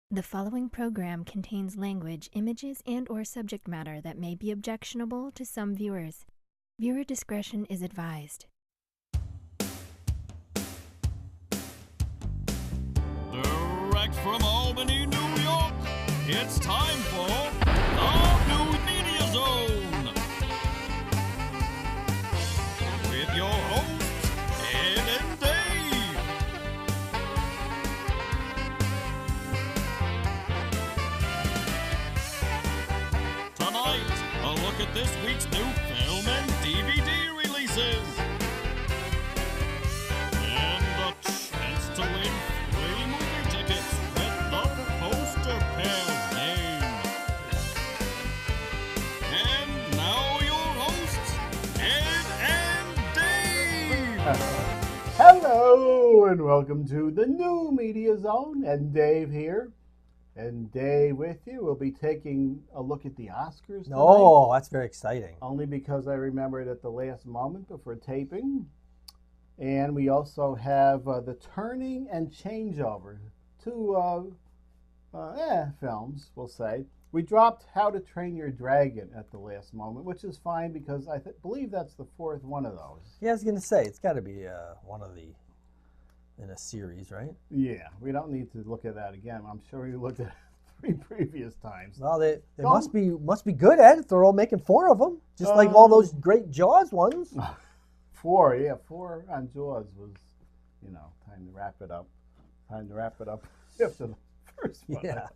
The following program contains language, images, and/or subject matter that may be objectionable to some viewers. Viewer discretion is advised. Direct from Albany, New York, it's time for the New Media Zone. With your hosts, Ed and Dave. Tonight, a look at this week's new film and DVD releases. And a chance to win free movie tickets with the poster pair's name. And now your hosts, Ed and Dave. Hello and welcome to the New Media Zone, and Dave here. And Dave with you. We'll be taking a look at the Oscars tonight. Oh, that's very exciting. Only because I remembered at the last moment before taping. And we also have The Turning and Changeover. Two films, we'll say. We dropped How to Train Your Dragon at the last moment, which is fine because I believe that's the fourth one of those. Yeah, I was going to say, it's got to be one of the, in a series, right? Yeah, we don't need to look at that again. I'm sure you looked at it 3 previous times. Well, they must be good at it. They're all making 4 of them, just like all those great Jaws ones. 4 on Jaws was, time to wrap it up. After the first one. Yeah.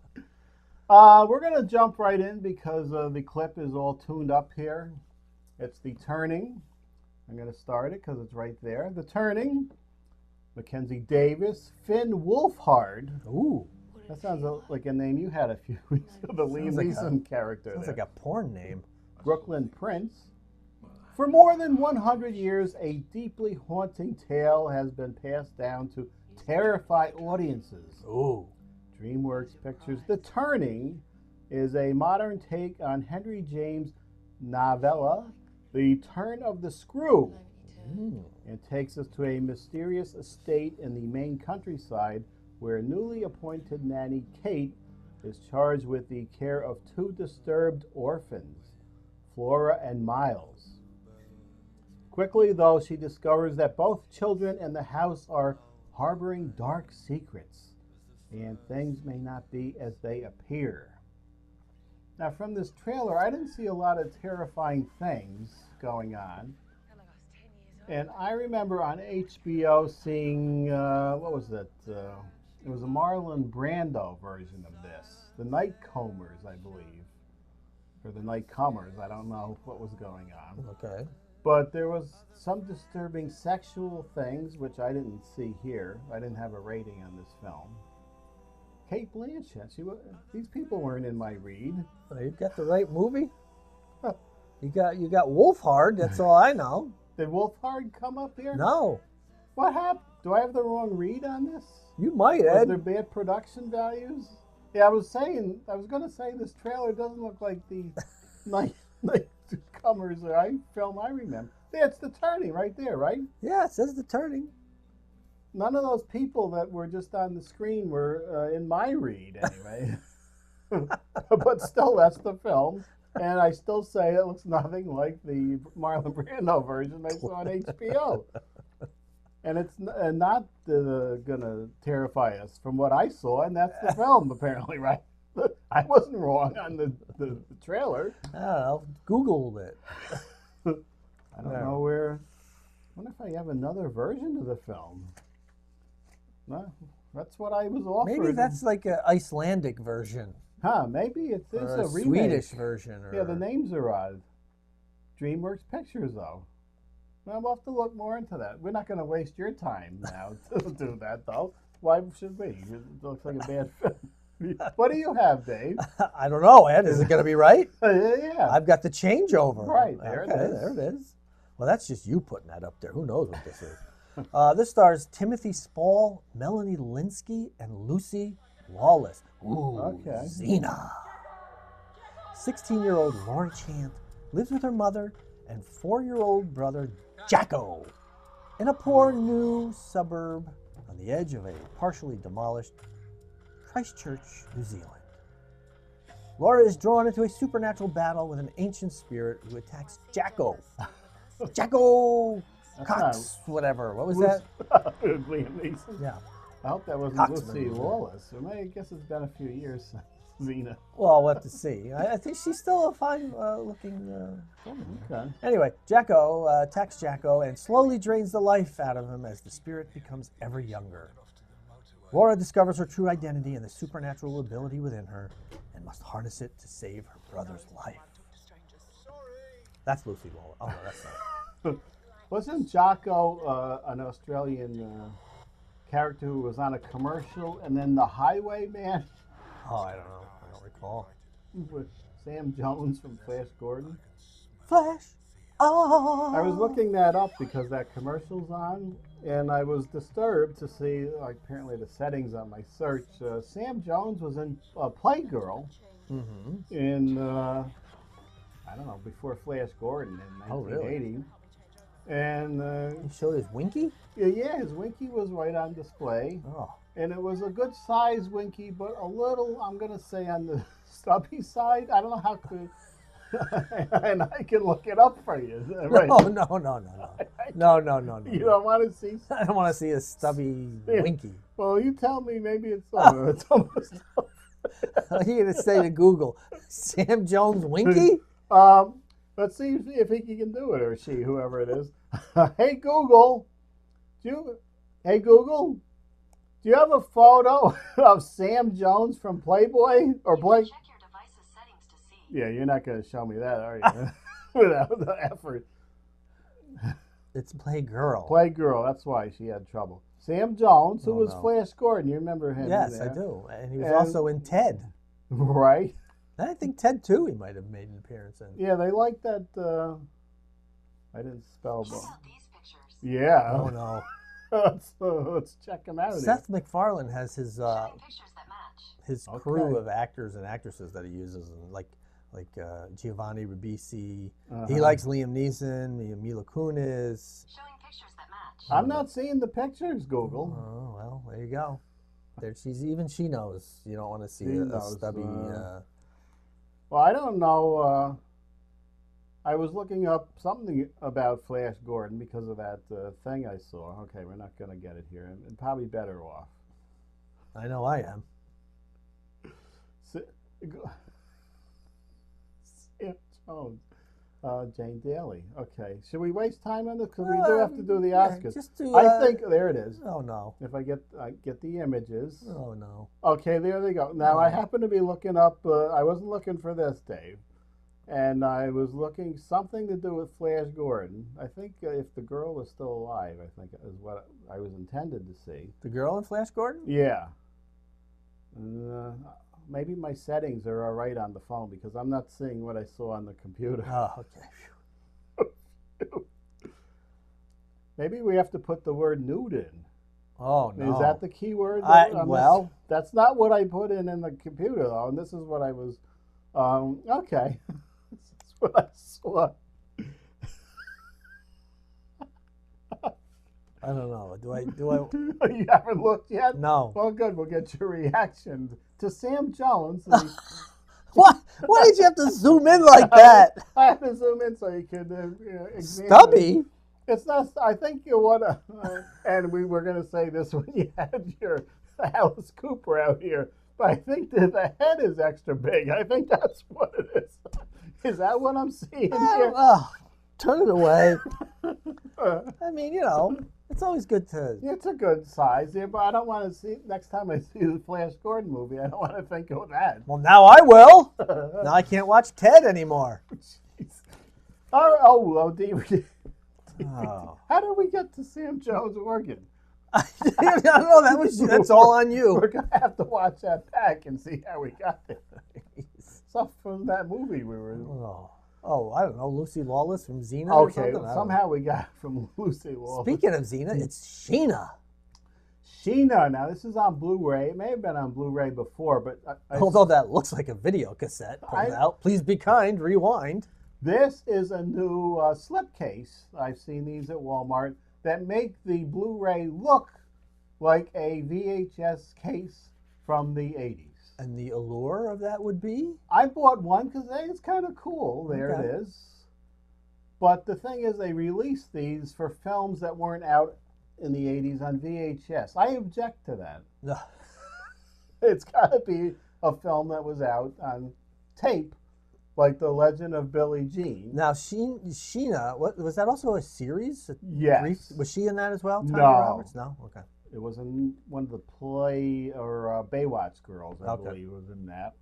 We're going to jump right in because the clip is all tuned up here. It's The Turning. I'm going to start it because it's right there. The Turning. Mackenzie Davis, Finn Wolfhard. Ooh. That sounds like a name you had a few weeks ago. The Liam Neeson character. Sounds there. like a porn name. Brooklyn Prince. For more than 100 years, a deeply haunting tale has been passed down to terrify audiences. Ooh. DreamWorks Pictures' The Turning is a modern take on Henry James' novella, The Turn of the Screw, and takes us to a mysterious estate in the Maine countryside where newly appointed nanny Kate is charged with the care of 2 disturbed orphans, Flora and Miles. Quickly, though, she discovers that both children in the house are harboring dark secrets, and things may not be as they appear. Now, from this trailer, I didn't see a lot of terrifying things going on. And I remember on HBO seeing, what was it? It was a Marlon Brando version of this. The Nightcombers, I believe. Or the Nightcomers. I don't know what was going on. Okay. But there was some disturbing sexual things, which I didn't see here. I didn't have a rating on this film. Kate Blanchett, these people weren't in my read. Well, you got the right movie. You got Wolfhard. That's all I know. Did Wolfhard come up here? No. What happened? Do I have the wrong read on this? You might, Was Ed. there bad production values? Yeah, I was going to say this trailer doesn't look like the Nightcomers film I remember. Yeah, it's The Turning right there, right? Yeah, it says The Turning. None of those people that were just on the screen were in my read, anyway. But still, that's the film. And I still say it looks nothing like the Marlon Brando version I saw on HBO. And it's not going to terrify us from what I saw, and that's the film, apparently, right? I wasn't wrong on the trailer. I don't know. Googled it. I don't know where. I wonder if I have another version of the film. No, that's what I was offered. Maybe that's like an Icelandic version. Huh, maybe it's a remake. Swedish version. Yeah, the names are odd. DreamWorks Pictures, though. Well, we'll have to look more into that. We're not going to waste your time now to do that, though. Why should we? It looks like a bad film. What do you have, Dave? I don't know, Ed. Is it going to be right? Yeah. I've got the changeover. Right, there it is. There it is. Well, that's just you putting that up there. Who knows what this is? This stars Timothy Spall, Melanie Linsky, and Lucy Lawless. Ooh, Okay. Xena. 16-year-old Lori Chant lives with her mother and 4-year-old brother Jacko in a poor new suburb on the edge of a partially demolished Christchurch, New Zealand. Laura is drawn into a supernatural battle with an ancient spirit who attacks Jacko. Jacko Cox, whatever. What was that? Liam Neeson. Yeah. I hope that wasn't Cox Lucy movie. Lawless. I guess it's been a few years since Xena. Well, we'll have to see. I think she's still a fine looking woman. Okay. Anyway, Jacko attacks Jacko and slowly drains the life out of him as the spirit becomes ever younger. Laura discovers her true identity and the supernatural ability within her and must harness it to save her brother's life. That's Lucy Lawless. Oh, no, that's not. Wasn't Jocko an Australian character who was on a commercial, and then the Highwayman Oh, I don't know. I don't recall. with Sam Jones from Flash Gordon? Flash. Oh. I was looking that up because that commercial's on, and I was disturbed to see, like, apparently the settings on my search. Sam Jones was in Playgirl in, I don't know, before Flash Gordon in 1980. And He showed his winky? yeah, his winky was right on display. Oh. And it was a good size winky, but a little, I'm going to say, on the stubby side. I don't know how to, and I can look it up for you. Right. No. No. You don't want to see? I don't want to see a stubby winky. Well, you tell me, maybe it's it's almost. What are you going to say to Google? Sam Jones winky? Let's see if he can do it, or she, whoever it is. Hey Google, hey Google, do you have a photo of Sam Jones from Playboy or Play? Check your device's settings to see. Yeah, you're not going to show me that, are you? Without the effort. It's Playgirl. Playgirl, that's why she had trouble. Sam Jones, who was Flash Gordon, you remember him? Yes, I do. And he was also in Ted. Right. And I think Ted, too, he might have made an appearance in. Yeah, they like that. I didn't spell. Check out these pictures. Yeah. Oh, no. Let's check him out. Seth MacFarlane has his Showing pictures that match. crew of actors and actresses that he uses, and like Giovanni Ribisi. He likes Liam Neeson, Mila Kunis. Showing pictures that match. I'm not seeing the pictures, Google. Oh, well, there you go. There, she knows you don't want to see a stubby. Well, I don't know. I was looking up something about Flash Gordon because of that thing I saw. Okay, we're not going to get it here. And probably better off. I know I am. Sam Jones. Jane Daly. Okay. Should we waste time on this? Because we do have to do the Oscars. Just do, I think, there it is. Oh, no. If I get the images. Oh, no. Okay, there they go. Now, I happen to be looking up, I wasn't looking for this, Dave. And I was looking something to do with Flash Gordon. I think if the girl was still alive, I think is what I was intended to see. The girl in Flash Gordon? Yeah. Maybe my settings are all right on the phone because I'm not seeing what I saw on the computer. Oh, okay. Maybe we have to put the word nude in. Oh, no. Is that the key word? Well, that's not what I put in the computer, though, and this is what I was. Okay, this is what I saw. I don't know. Do I? You haven't looked yet? No. Well, good. We'll get your reaction to Sam Jones. What? Why did you have to zoom in like that? I have to zoom in so you can examine. Stubby? It's not. I think you want to. And we were going to say this when you had your Alice Cooper out here. But I think that the head is extra big. I think that's what it is. Is that what I'm seeing here? Oh, turn it away. I mean, it's always good to. It's a good size here, but I don't want to see. Next time I see the Flash Gordon movie, I don't want to think of that. Well, now I will. Now I can't watch Ted anymore. Oh, DVD. Oh. How did we get to Sam Jones organ? I don't know. That's all on you. We're gonna have to watch that back and see how we got there. Stuff from that movie we were. Oh, I don't know. Lucy Lawless from Xena. Or Okay, something? somehow we got from Lucy Lawless. Speaking of Xena, it's Sheena. Sheena. Now this is on Blu-ray. It may have been on Blu-ray before, but Although that looks like a video cassette pulled out. Please be kind. Rewind. This is a new slipcase. I've seen these at Walmart that make the Blu-ray look like a VHS case from the 80s. And the allure of that would be? I bought one because it's kind of cool. There Okay. it is. But the thing is, they released these for films that weren't out in the 80s on VHS. I object to that. No. It's got to be a film that was out on tape, like The Legend of Billie Jean. Now, Sheena, what, was that also a series? Yes. Was she in that as well? Tanya No. Roberts? No? Okay. It was in one of the Play or Baywatch girls, I Okay. believe, was in that.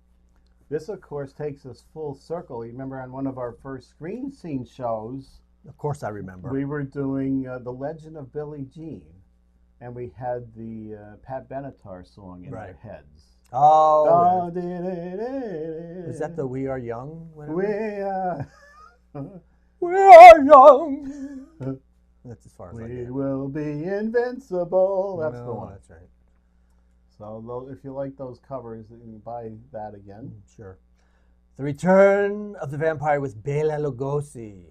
This, of course, takes us full circle. You remember on one of our first screen scene shows, Of course I remember. we were doing The Legend of Billie Jean, and we had the Pat Benatar song in our Right. heads. Oh, Is is that the We Are Young? Whatever? We are young. That's as far as I get. will be invincible. That's the No, one. That's right. So if you like those covers, you can buy that again. Sure. The Return of the Vampire with Bela Lugosi.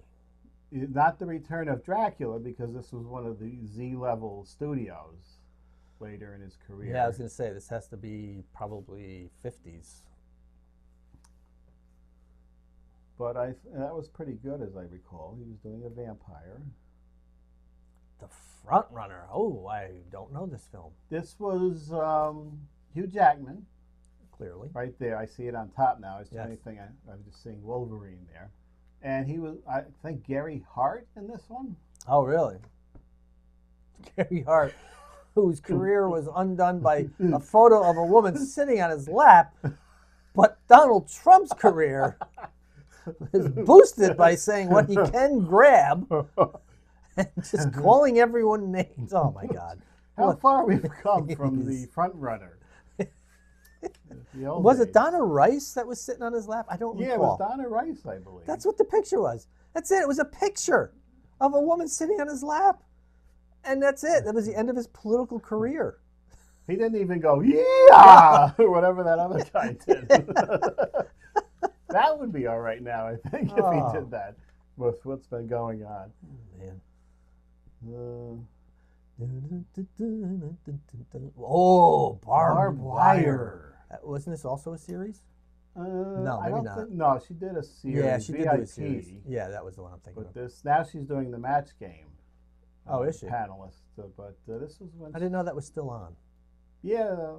Not the Return of Dracula, because this was one of the Z-level studios later in his career. Yeah, I was going to say, this has to be probably 50s. But that was pretty good, as I recall. He was doing a vampire. The Front Runner. Oh, I don't know this film, This was Hugh Jackman, clearly. right there. I see it on top now. It's the Yes. only thing I'm just seeing Wolverine there. And he was, I think, Gary Hart in this one. Oh, really? Gary Hart, whose career was undone by a photo of a woman sitting on his lap, but Donald Trump's career is boosted by saying what he can grab and just calling everyone names. Oh, my God. How far we've come from the front runner. The old Was it days. Donna Rice that was sitting on his lap? I don't Yeah, recall. it was Donna Rice, I believe. That's what the picture was. That's it. It was a picture of a woman sitting on his lap. And that's it. That was the end of his political career. He didn't even go, yeah, or whatever that other guy did. That would be all right now, I think, if Oh. he did that with what's been going on. Man. Uh, Oh, barbed Barbed wire. Wasn't this also a series? no, maybe not. No, she did a series. Yeah, she did do a VIP, series. Yeah, that was the one I'm thinking But of. this now she's doing the match game. Oh, is she? Panelist. But this was when. I didn't know that was still on. Yeah,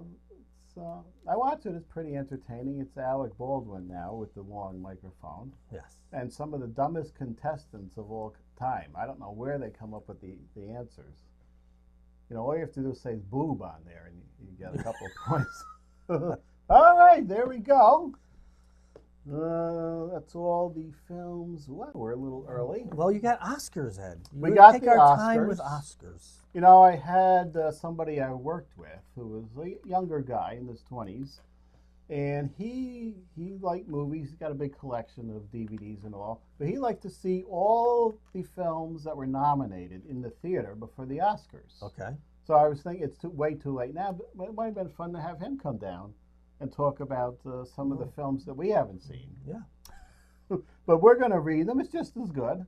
I watch it. It's pretty entertaining. It's Alec Baldwin now with the long microphone. Yes. And some of the dumbest contestants of all time. I don't know where they come up with the answers. You know, all you have to do is say boob on there and you get a couple of points. All right, there we go. That's all the films. Well, we're a little early. Well, you got Oscars, Ed. We got take the our time with Oscars. Oscars. You know, I had somebody I worked with who was a younger guy in his 20s, and he liked movies. He's got a big collection of DVDs and all, but he liked to see all the films that were nominated in the theater before the Oscars. Okay. So I was thinking it's way too late now, but it might have been fun to have him come down and talk about some of the films that we haven't seen. Yeah. But we're going to read them. It's just as good.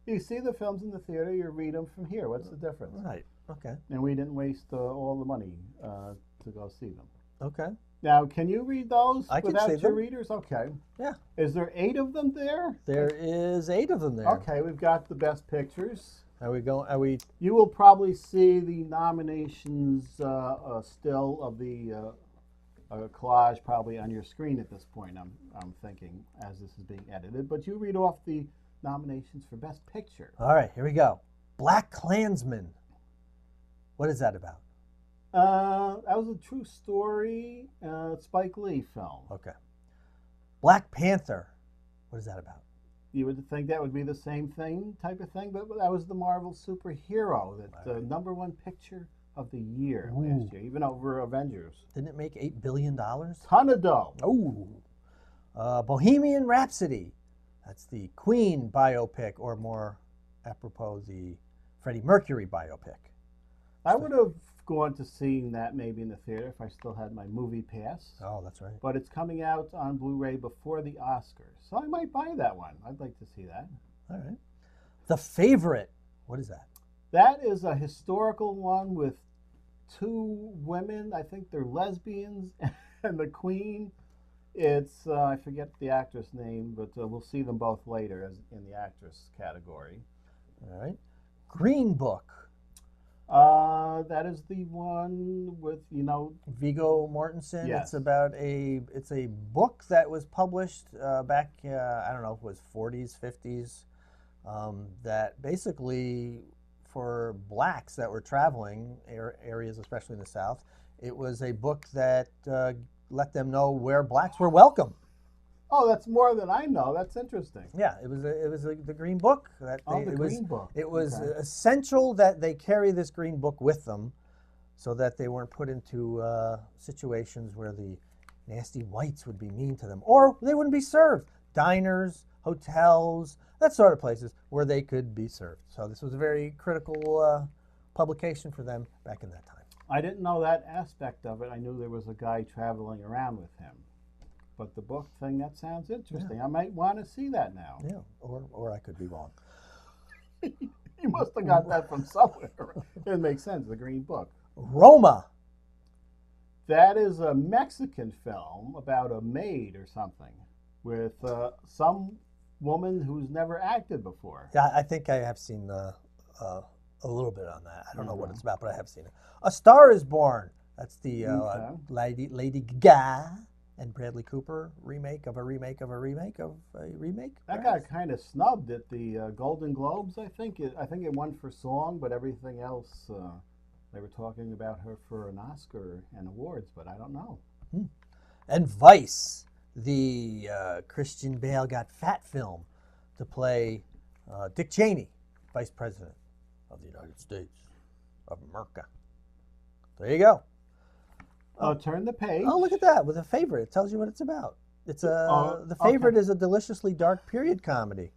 You see the films in the theater, you read them from here. What's the difference? Right. Okay. And we didn't waste all the money to go see them. Okay. Now, can you read those I can without see your them. readers? Okay. Yeah. Is there 8 of them there? There is 8 of them there. Okay, we've got the best pictures. Are we going? Are we? You will probably see the nominations still of the collage probably on your screen at this point. I'm thinking as this is being edited. But you read off the nominations for Best Picture. All right. Here we go. Black Klansman. What is that about? That was a true story Spike Lee film. Okay. Black Panther. What is that about? You would think that would be the same thing, type of thing, but that was the Marvel superhero, that the #1 picture of the year last year, even over Avengers. Didn't it make $8 billion? Ton of dough. Oh. Bohemian Rhapsody. That's the Queen biopic, or more apropos, the Freddie Mercury biopic. I would have gone to seeing that maybe in the theater if I still had my movie pass. Oh, that's right. But it's coming out on Blu-ray before the Oscars, so I might buy that one. I'd like to see that. All right. The Favorite. What is that? That is a historical one with two women. I think they're lesbians, and the queen. It's I forget the actress name, but we'll see them both later as in the actress category. All right. Green Book. That is the one with Viggo Mortensen. Yes. It's a book that was published back I don't know if it was 40s, 50s, that basically for blacks that were traveling areas, especially in the South, it was a book that let them know where blacks were welcome. Oh, that's more than I know. That's interesting. Yeah, it was the Green Book. Green Book. It was Okay. essential that they carry this Green Book with them, so that they weren't put into situations where the nasty whites would be mean to them, or they wouldn't be served. Diners, hotels, that sort of places where they could be served. So this was a very critical publication for them back in that time. I didn't know that aspect of it. I knew there was a guy traveling around with him. But the book thing, that sounds interesting. Yeah. I might want to see that now. Yeah, or I could be wrong. You must have got that from somewhere. It makes sense, the Green Book. Roma. That is a Mexican film about a maid or something with some woman who's never acted before. Yeah, I think I have seen a little bit on that. I don't know what Mhm. it's about, but I have seen it. A Star is Born. That's the Okay. Lady Gaga and Bradley Cooper remake of a remake of a remake of a remake. That perhaps? got kind of snubbed at the Golden Globes, I think. I think it won for song, but everything else, they were talking about her for an Oscar and awards, but I don't know. And Vice, the Christian Bale got fat film to play Dick Cheney, Vice President of the United States of America. There you go. Turn the page. Oh, look at that! With a favorite, it tells you what it's about. It's The okay. Favorite is a deliciously dark period comedy,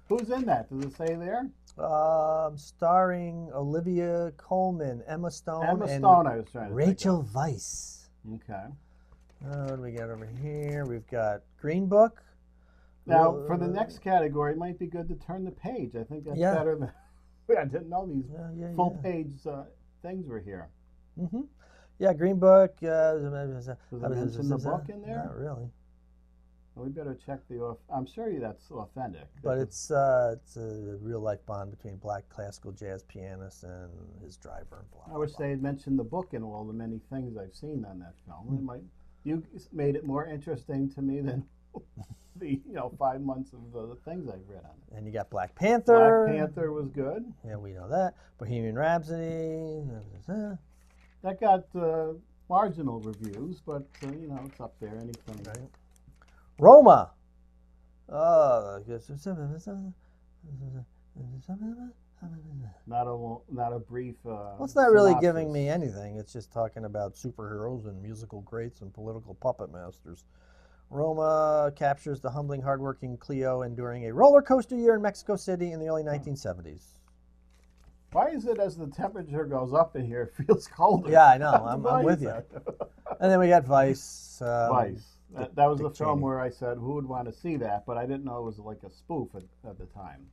Who's in that? Does it say there? starring Olivia Colman, Emma Stone, Emma and Stone, I was trying to Rachel Weisz. think of. Okay. What do we got over here? We've got Green Book. Now, for the next category, it might be good to turn the page. I think that's Yeah. better than... I didn't know these full-page things were here. Mm-hmm. Yeah, Green Book. Does it mention the book in there? Not really. Well, we better check the... I'm sure that's authentic. But it's a real-life bond between black classical jazz pianist and his driver. And blah, I wish blah, blah. they had mentioned the book in all the many things I've seen on that film. You made it more interesting to me than the 5 months of the things I've read on it. And you got Black Panther. Black Panther was good. Yeah, we know that. Bohemian Rhapsody. That got marginal reviews, but it's up there. Anything. Right. Roma. Not a brief. Well, it's not really synopsis. giving me anything. It's just talking about superheroes and musical greats and political puppet masters. Roma captures the humbling, hardworking Cleo enduring a roller coaster year in Mexico City in the early 1970s. Why is it as the temperature goes up in here, it feels colder? Yeah, I know. Why I'm with is you. that? And then we got Vice. Vice. That was the Dick film Cheney. where I said, who would want to see that? But I didn't know it was like a spoof at the time.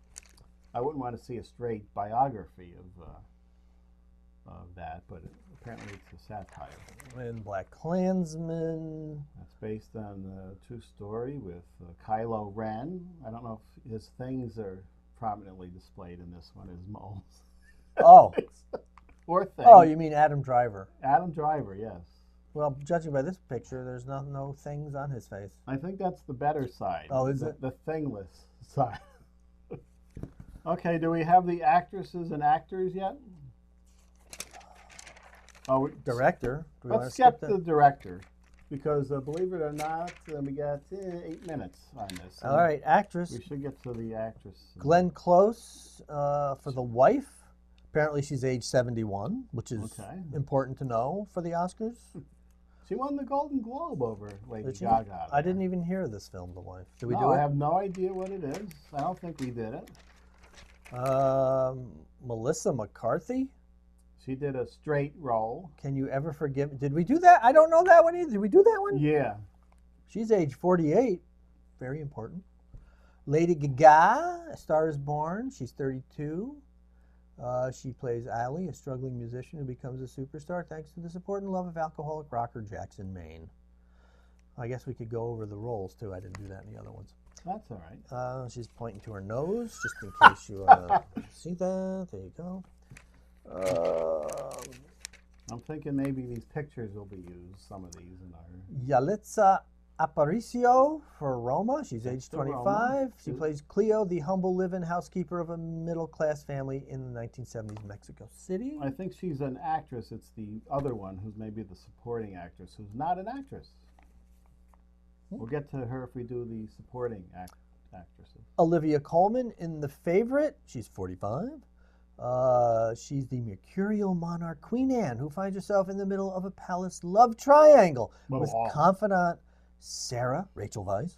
I wouldn't want to see a straight biography of that, but apparently it's a satire. And Black Klansman. That's based on a true story with Kylo Ren. I don't know if his things are prominently displayed in this one, his moles. Oh. Or things. Oh, you mean Adam Driver. Adam Driver, yes. Well, judging by this picture, there's no things on his face. I think that's the better side. Oh, is it? The thingless side. Okay, do we have the actresses and actors yet? Oh, Director. Do we wanna let's skip that? the director, because believe it or not, we got 8 minutes on this. All right, actress. We should get to the actress. Glenn Close for the wife. Apparently she's age 71, which is Okay. important to know for the Oscars. She won the Golden Globe over Lady Did she? Gaga. I didn't even hear this film, The Wife. Did we No, do I it? have no idea what it is. I don't think we did it. Melissa McCarthy. She did a straight role. Can you ever forgive? Did we do that? I don't know that one either. Did we do that one? Yeah. She's age 48. Very important. Lady Gaga, A Star is Born. She's 32. She plays Allie, a struggling musician who becomes a superstar thanks to the support and love of alcoholic rocker Jackson Maine. I guess we could go over the roles too. I didn't do that in the other ones. That's all right. She's pointing to her nose, just in case you see that. There you go. I'm thinking maybe these pictures will be used, some of these in our... Yalitza Aparicio for Roma. She's age the 25. Roma. She plays Cleo, the humble live-in housekeeper of a middle-class family in the 1970s Mexico City. I think she's an actress. It's the other one who's maybe the supporting actress who's not an actress. We'll get to her if we do the supporting actresses. Olivia Colman in The Favorite. She's 45. She's the mercurial monarch Queen Anne, who finds herself in the middle of a palace love triangle with confidant Sarah, Rachel Weisz,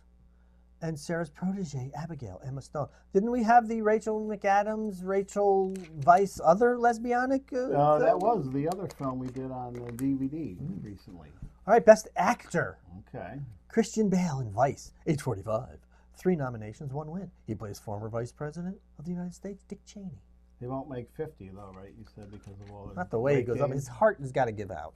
and Sarah's protege, Abigail, Emma Stone. Didn't we have the Rachel McAdams, Rachel Weisz other lesbianic? That was the other film we did on the DVD recently. All right, Best Actor. Okay. Christian Bale in Vice, age 45. 3 nominations, 1 win. He plays former Vice President of the United States, Dick Cheney. He won't make 50 though, right? You said because of all the Not the way he weight goes up. gain. His heart has got to give out.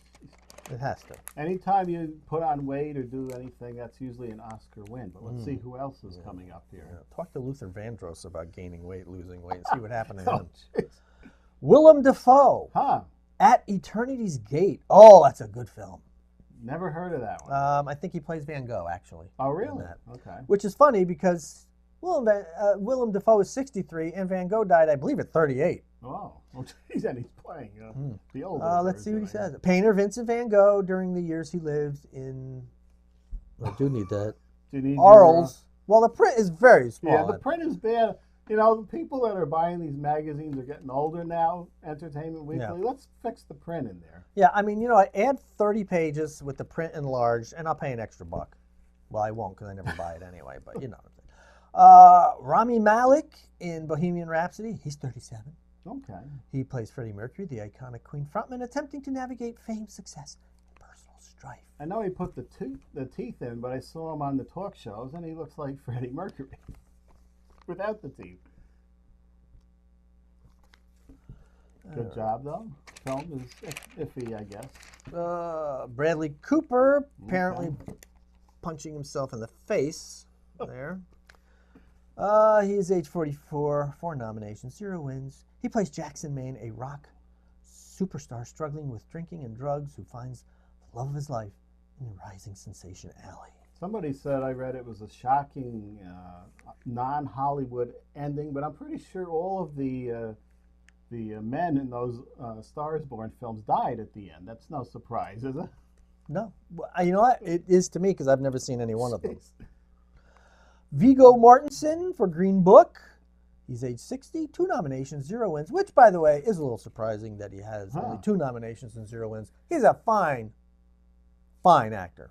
It has to. Anytime you put on weight or do anything, that's usually an Oscar win. But let's see who else is coming up here. Yeah. Talk to Luther Vandross about gaining weight, losing weight, and see what happened to Oh, him. jeez. Willem Dafoe, Huh. At Eternity's Gate. Oh, that's a good film. Never heard of that one. I think he plays Van Gogh, actually. Oh, in really? that. Okay. Which is funny because Willem Dafoe is 63 and Van Gogh died, I believe, at 38. Oh, well, geez, and he's playing the older Let's see what he version, says. Painter Vincent Van Gogh during the years he lived in... I do need that. Do you need Arles. Well, the print is very small. yeah, the print is bad. You know, the people that are buying these magazines are getting older now, Entertainment Weekly. Yeah. Let's fix the print in there. Yeah, I mean, I add 30 pages with the print enlarged, and I'll pay an extra $1. Well, I won't because I never buy it anyway, but you know what I'm saying. Rami Malek in Bohemian Rhapsody, he's 37. Okay. He plays Freddie Mercury, the iconic Queen frontman, attempting to navigate fame, success, and personal strife. I know he put the teeth in, but I saw him on the talk shows, and he looks like Freddie Mercury without the teeth. Good job, though. Film is iffy, I guess. Bradley Cooper, apparently punching himself in the face there. He is age 44, 4 nominations, 0 wins. He plays Jackson Maine, a rock superstar struggling with drinking and drugs who finds the love of his life in the rising sensation Alley. Somebody said, I read it was a shocking non-Hollywood ending, but I'm pretty sure all of the men in those Stars Born films died at the end. That's no surprise, is it? No. Well, you know what? It is to me because I've never seen any one of them. Viggo Mortensen for Green Book. He's age 60, 2 nominations, 0 wins, which, by the way, is a little surprising that he has only 2 nominations and 0 wins. He's a fine actor.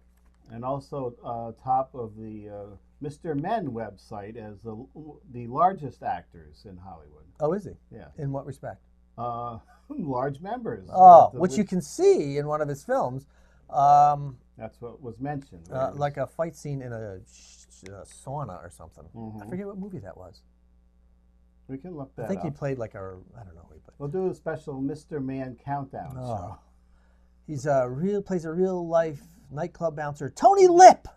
And also top of the Mr. Men website as the largest actors in Hollywood. Oh, is he? Yeah. In what respect? Large members. Oh, which you can see in one of his films. That's what was mentioned. Like a fight scene in a sauna or something. I forget what movie that was. We can look that up. I think he played like a, I don't know. We'll do a special Mr. Man countdown show. He's plays a real life nightclub bouncer, Tony Lip,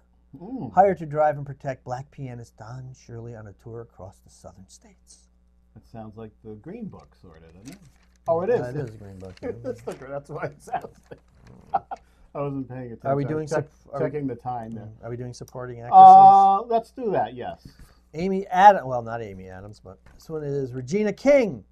hired to drive and protect black pianist Don Shirley on a tour across the southern states. That sounds like the Green Book, sort of, doesn't it? Oh, it is. It is a Green Book. That's why it sounds like I wasn't paying attention. Are we doing checking the time there? Are we doing supporting actresses? Let's do that, yes. Amy Adams, well, not Amy Adams, but this one is Regina King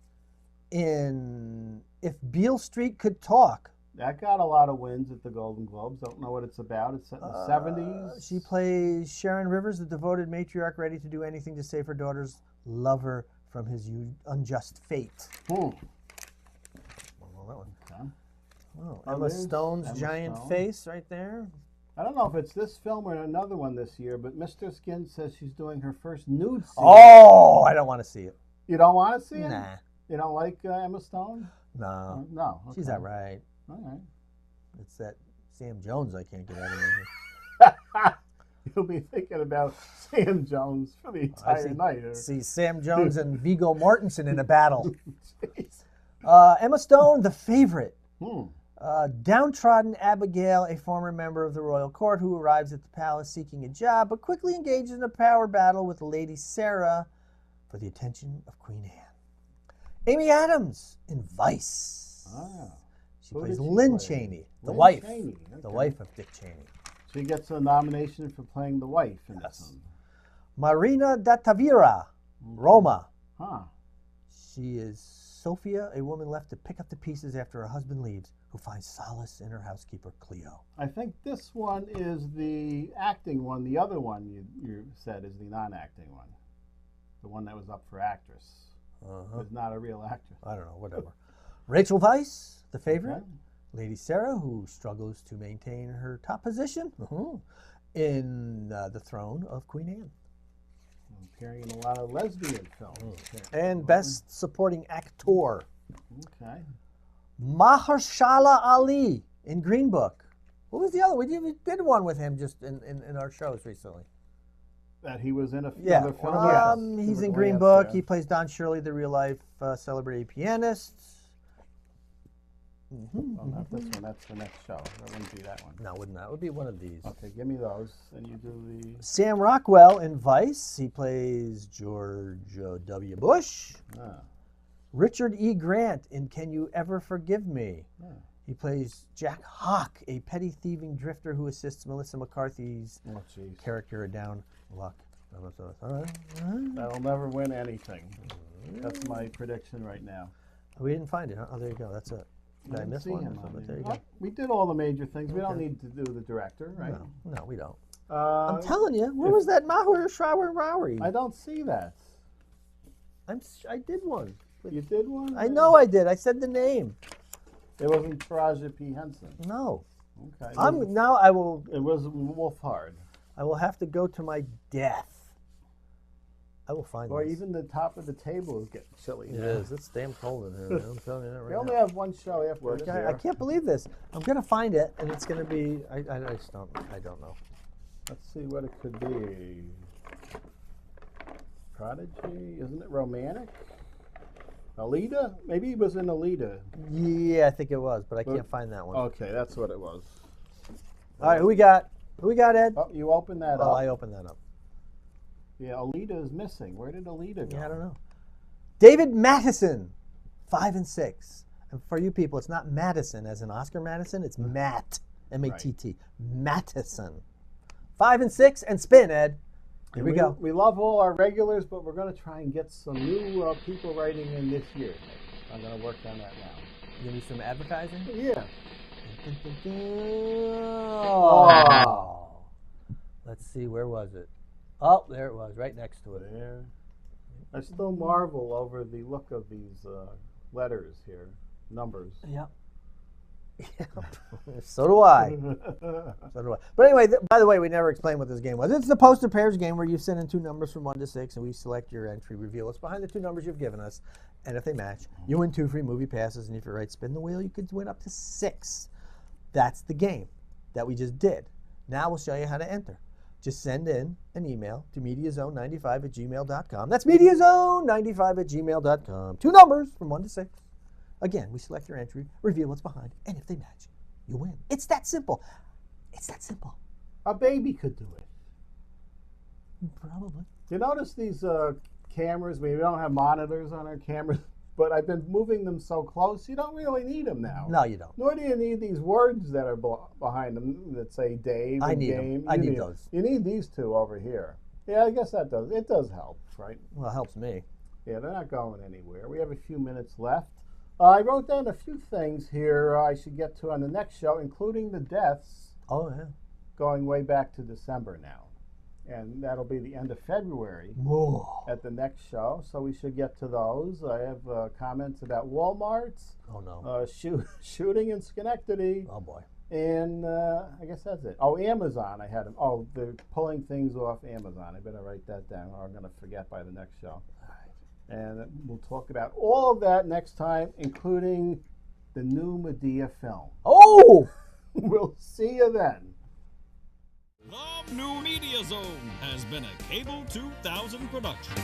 in If Beale Street Could Talk. That got a lot of wins at the Golden Globes. Don't know what it's about. It's set in the 70s. She plays Sharon Rivers, the devoted matriarch ready to do anything to save her daughter's lover from his unjust fate. Well, that one. okay. Oh, Emma Stone's Emma giant Stone. face right there. I don't know if it's this film or another one this year, but Mr. Skin says she's doing her first nude scene. Oh, I don't want to see it. You don't want to see it? Nah. You don't like Emma Stone? No. No. Okay. She's all right. All right. It's that Sam Jones I can't get out of here. You'll be thinking about Sam Jones for the entire night. See Sam Jones and Viggo Mortensen in a battle. Jeez. Emma Stone, the favorite. Hmm. Downtrodden Abigail, a former member of the royal court who arrives at the palace seeking a job, but quickly engages in a power battle with Lady Sarah for the attention of Queen Anne. Amy Adams in Vice. Ah. She Who plays did she Lynn play? Cheney, the Lynn wife. Cheney, The okay. wife of Dick Cheney. She gets a nomination for playing the wife in this one. Marina da Tavira, Roma. Huh. She is Sophia, a woman left to pick up the pieces after her husband leaves, who finds solace in her housekeeper, Cleo. I think this one is the acting one. The other one you said is the non-acting one. The one that was up for actress. Is not a real actress. I don't know, whatever. Rachel Weisz, the favorite. Okay. Lady Sarah, who struggles to maintain her top position in the throne of Queen Anne. Appearing in a lot of lesbian films. And Best Supporting Actor, Okay. Mahershala Ali in Green Book. What was the other? We did one with him just in our shows recently. That he was in Yeah, another film? he's in Yes, Green Book. yeah. He plays Don Shirley, the real-life celebrity pianist. Well, not this one. That's the next show. That wouldn't be that one. No, wouldn't that? It would be one of these. Okay, give me those. And you do the... Sam Rockwell in Vice. He plays George W. Bush. Ah, Richard E. Grant in Can You Ever Forgive Me? ah. He plays Jack Hawk, a petty thieving drifter who assists Melissa McCarthy's Oh, jeez. character Down Luck. That'll never win anything. That's my prediction right now. We didn't find it, huh? Oh, there you go. That's it. Did I didn't miss see one? him But on there you there. go. We did all the major things. We don't Okay. need to do the director, right? No, we don't. I'm I'm telling you, where was that Mahershala Ali? I don't see that. I did one. You did one? I know I did. I said the name. It wasn't Taraji P. Henson. No. Okay. Now I will Wolfhard. I will have to go to my death. I will find Or this. even the top of the table is getting chilly. It now. is. It's damn cold in here. Man. I'm telling you that We right only now. have one show after this. I can't believe this. I'm gonna find it, and it's gonna be. I just don't. I don't know. Let's see what it could be. Prodigy? Isn't it romantic? Alita? Maybe he was in Alita. Yeah, I think it was, but I can't find that one. Okay, that's what it was. All right, who we got? Who we got, Ed? Oh, you opened that Oh, up. I opened that up. Yeah, Alita is missing. Where did Alita go? Yeah, I don't know. David Mattison, 5 and 6. And for you people, it's not Madison as in Oscar Madison. It's Matt, M-A-T-T, Mattison. 5 and 6, and spin, Ed. Here we go. We love all our regulars, but we're going to try and get some new people writing in this year. I'm going to work on that now. Give me some advertising. Yeah. Oh. Let's see, where was it? Oh, there it was, right next to it. There. I still marvel over the look of these letters here, numbers. Yep. So do I. So do I. But anyway, by the way, we never explained what this game was. It's the poster pairs game where you send in two numbers from 1 to 6, and we select your entry, reveal what's behind the two numbers you've given us, and if they match, you win 2 free movie passes, and if you're right, spin the wheel, you could win up to 6. That's the game that we just did. Now we'll show you how to enter. Just send in an email to mediazone95@gmail.com. That's mediazone95@gmail.com. 2 numbers from 1 to 6. Again, we select your entry, reveal what's behind, and if they match, you win. It's that simple. It's that simple. A baby could do it. Probably. You notice these cameras, we don't have monitors on our cameras, but I've been moving them so close, you don't really need them now. No, you don't. Nor do you need these words that are behind them that say Dave I and need 'em. game. I You need those. You need these two over here. Yeah, I guess it does help, right? Well, it helps me. Yeah, they're not going anywhere. We have a few minutes left. I wrote down a few things here I should get to on the next show, including the deaths Oh, yeah. going way back to December now. And that'll be the end of February Whoa. at the next show, so we should get to those. I have comments about Walmart's Oh, no. shooting in Schenectady, Oh, boy. and I guess that's it. Oh, Amazon, I had them. Oh, they're pulling things off Amazon. I better write that down, or I'm going to forget by the next show. And we'll talk about all of that next time, including the new Medea film. Oh! We'll see you then. The New Media Zone has been a Cable 2000 production.